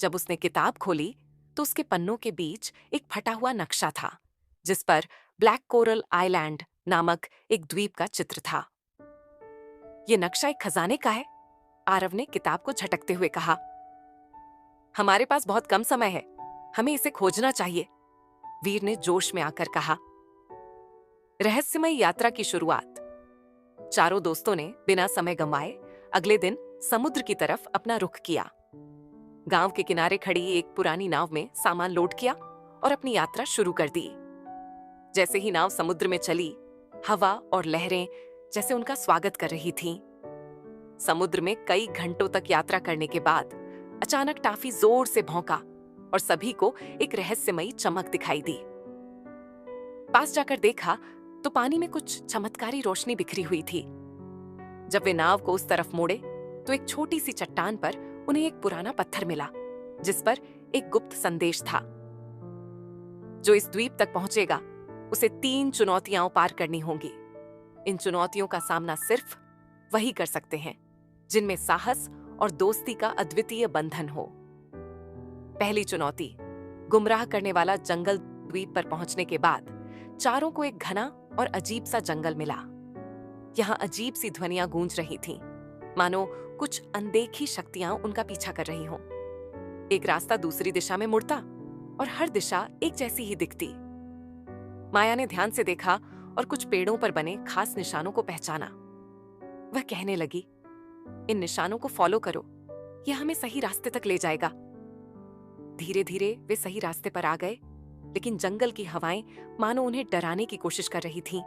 जब उसने किताब खोली तो उसके पन्नों के बीच एक फटा हुआ नक्शा था जिस पर ब्लैक कोरल आइलैंड नामक एक द्वीप का चित्र था। ये नक्शा एक खजाने का है, आरव ने किताब को झटकते हुए कहा। हमारे पास बहुत कम समय है, हमें इसे खोजना चाहिए, वीर ने जोश में आकर कहा। रहस्यमय यात्रा की शुरुआत। चारों दोस्तों ने बिना समय गंवाए अगले दिन समुद्र की तरफ अपना रुख किया। गांव के किनारे खड़ी एक पुरानी नाव में सामान लोड किया और अपनी यात्रा शुरू कर दी। जैसे ही नाव समुद्र में चली, हवा और लहरें जैसे उनका स्वागत कर रही थीं। समुद्र में कई घंटों तक यात्रा करने के बाद अचानक टाफी जोर से भौंका और सभी को एक रहस्यमयी चमक दिखाई दी। पास जाकर देखा तो पानी में कुछ चमत्कारी रोशनी बिखरी हुई थी। जब वे नाव को उस तरफ मोड़े तो एक छोटी सी चट्टान पर उन्हें एक पुराना पत्थर मिला जिस पर एक गुप्त संदेश था। जो इस द्वीप तक पहुंचेगा उसे 3 चुनौतियां पार करनी होंगी। इन चुनौतियों का सामना सिर्फ वही कर सकते हैं जिनमें साहस और दोस्ती का अद्वितीय बंधन हो। पहली चुनौती। गुमराह करने वाला जंगल। द्वीप पर पहुंचने के बाद चारों को एक घना और अजीब सा जंगल मिला। यहां अजीब सी ध्वनियां गूंज रही थीं, मानो कुछ अनदेखी शक्तियां उनका पीछा कर रही हों। एक रास्ता दूसरी दिशा में मुड़ता और हर दिशा एक जैसी ही दिखती। माया ने ध्यान से देखा और कुछ पेड़ों पर बने खास निशानों को पहचाना। वह कहने लगी, इन निशानों को फॉलो करो, यह हमें सही रास्ते तक ले जाएगा। धीरे धीरे वे सही रास्ते पर आ गए, लेकिन जंगल की हवाएं मानो उन्हें डराने की कोशिश कर रही थीं।